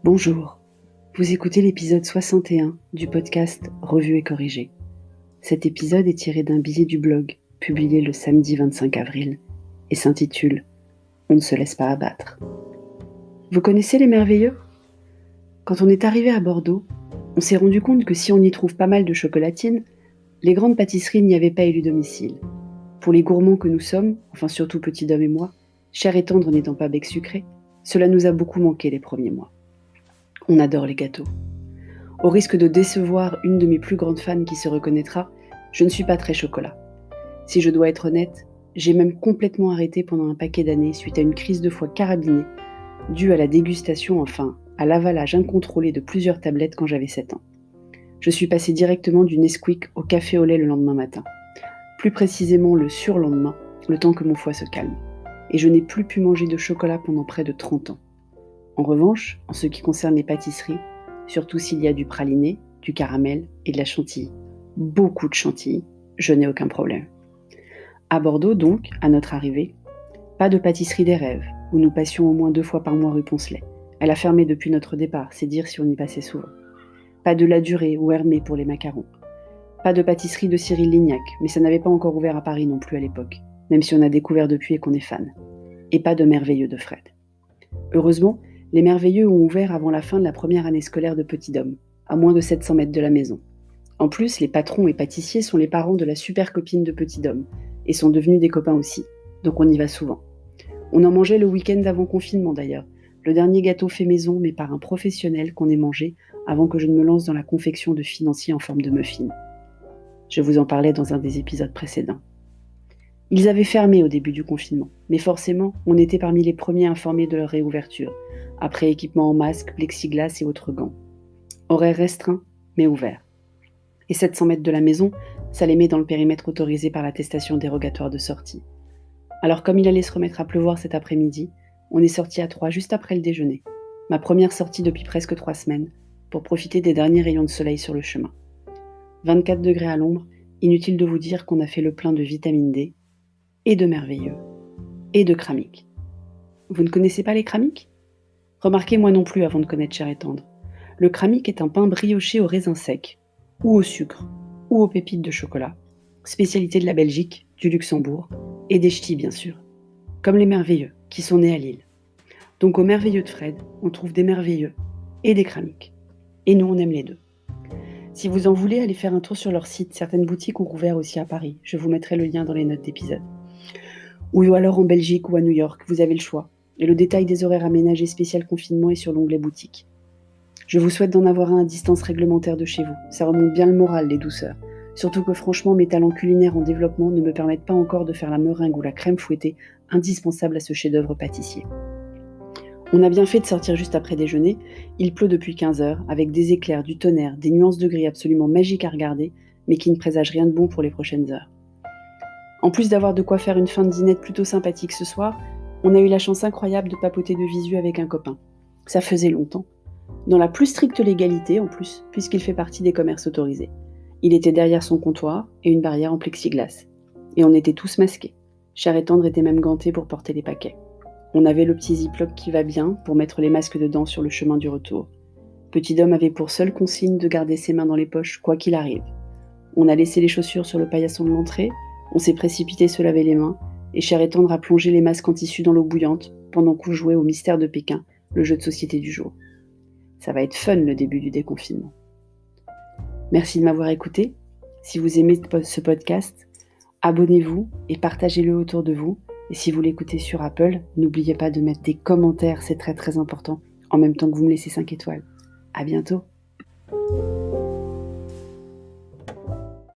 Bonjour, vous écoutez l'épisode 61 du podcast Revue et corrigé. Cet épisode est tiré d'un billet du blog publié le samedi 25 avril et s'intitule « On ne se laisse pas abattre ». Vous connaissez les Merveilleux ? Quand on est arrivé à Bordeaux, on s'est rendu compte que si on y trouve pas mal de chocolatines, les grandes pâtisseries n'y avaient pas élu domicile. Pour les gourmands que nous sommes, enfin surtout Petit Dom et moi, chair et tendre n'étant pas bec sucré, cela nous a beaucoup manqué les premiers mois. On adore les gâteaux. Au risque de décevoir une de mes plus grandes fans qui se reconnaîtra, je ne suis pas très chocolat. Si je dois être honnête, j'ai même complètement arrêté pendant un paquet d'années suite à une crise de foie carabinée, due à la dégustation, enfin à l'avalage incontrôlé de plusieurs tablettes quand j'avais 7 ans. Je suis passée directement du Nesquik au café au lait le lendemain matin. Plus précisément le surlendemain, le temps que mon foie se calme. Et je n'ai plus pu manger de chocolat pendant près de 30 ans. En revanche, en ce qui concerne les pâtisseries, surtout s'il y a du praliné, du caramel et de la chantilly, beaucoup de chantilly, je n'ai aucun problème. À Bordeaux donc, à notre arrivée, pas de pâtisserie des rêves, où nous passions au moins 2 fois par mois rue Poncelet. Elle a fermé depuis notre départ, c'est dire si on y passait souvent. Pas de La Durée ou Hermé pour les macarons. Pas de pâtisserie de Cyril Lignac, mais ça n'avait pas encore ouvert à Paris non plus à l'époque, même si on a découvert depuis et qu'on est fan. Et pas de Merveilleux de Fred. Heureusement, les Merveilleux ont ouvert avant la fin de la première année scolaire de Petit Dom, à moins de 700 mètres de la maison. En plus, les patrons et pâtissiers sont les parents de la super copine de Petit Dom, et sont devenus des copains aussi, donc on y va souvent. On en mangeait le week-end d'avant confinement d'ailleurs, le dernier gâteau fait maison mais par un professionnel qu'on ait mangé avant que je ne me lance dans la confection de financiers en forme de muffins. Je vous en parlais dans un des épisodes précédents. Ils avaient fermé au début du confinement, mais forcément, on était parmi les premiers informés de leur réouverture, après équipement en masque, plexiglas et autres gants. Horaire restreint, mais ouvert. Et 700 mètres de la maison, ça les met dans le périmètre autorisé par l'attestation dérogatoire de sortie. Alors comme il allait se remettre à pleuvoir cet après-midi, on est sortis à 3 juste après le déjeuner. Ma première sortie depuis presque 3 semaines, pour profiter des derniers rayons de soleil sur le chemin. 24 degrés à l'ombre, inutile de vous dire qu'on a fait le plein de vitamine D, et de Merveilleux, et de Kramique. Vous ne connaissez pas les Kramiques ? Remarquez moi non plus avant de connaître Chair et Tendre. Le Kramique est un pain brioché au raisin sec, ou au sucre, ou aux pépites de chocolat, spécialité de la Belgique, du Luxembourg, et des ch'tis bien sûr, comme les Merveilleux, qui sont nés à Lille. Donc aux Merveilleux de Fred, on trouve des Merveilleux et des Kramiques. Et nous on aime les deux. Si vous en voulez, allez faire un tour sur leur site, certaines boutiques ont rouvert aussi à Paris, je vous mettrai le lien dans les notes d'épisode. Ou alors en Belgique ou à New York, vous avez le choix. Et le détail des horaires aménagés spécial confinement est sur l'onglet boutique. Je vous souhaite d'en avoir un à distance réglementaire de chez vous. Ça remonte bien le moral, les douceurs. Surtout que franchement, mes talents culinaires en développement ne me permettent pas encore de faire la meringue ou la crème fouettée, indispensable à ce chef-d'œuvre pâtissier. On a bien fait de sortir juste après déjeuner. Il pleut depuis 15 heures, avec des éclairs, du tonnerre, des nuances de gris absolument magiques à regarder, mais qui ne présagent rien de bon pour les prochaines heures. En plus d'avoir de quoi faire une fin de dînette plutôt sympathique ce soir, on a eu la chance incroyable de papoter de visu avec un copain. Ça faisait longtemps. Dans la plus stricte légalité en plus, puisqu'il fait partie des commerces autorisés. Il était derrière son comptoir et une barrière en plexiglas. Et on était tous masqués. Chair et Tendre était même ganté pour porter les paquets. On avait le petit ziploc qui va bien pour mettre les masques dedans sur le chemin du retour. Petit Dom avait pour seule consigne de garder ses mains dans les poches quoi qu'il arrive. On a laissé les chaussures sur le paillasson de l'entrée. On s'est précipité se laver les mains, et Chair et Tendre a plongé les masques en tissu dans l'eau bouillante, pendant qu'on jouait au Mystère de Pékin, le jeu de société du jour. Ça va être fun le début du déconfinement. Merci de m'avoir écouté. Si vous aimez ce podcast, abonnez-vous et partagez-le autour de vous. Et si vous l'écoutez sur Apple, n'oubliez pas de mettre des commentaires, c'est très très important, en même temps que vous me laissez 5 étoiles. À bientôt.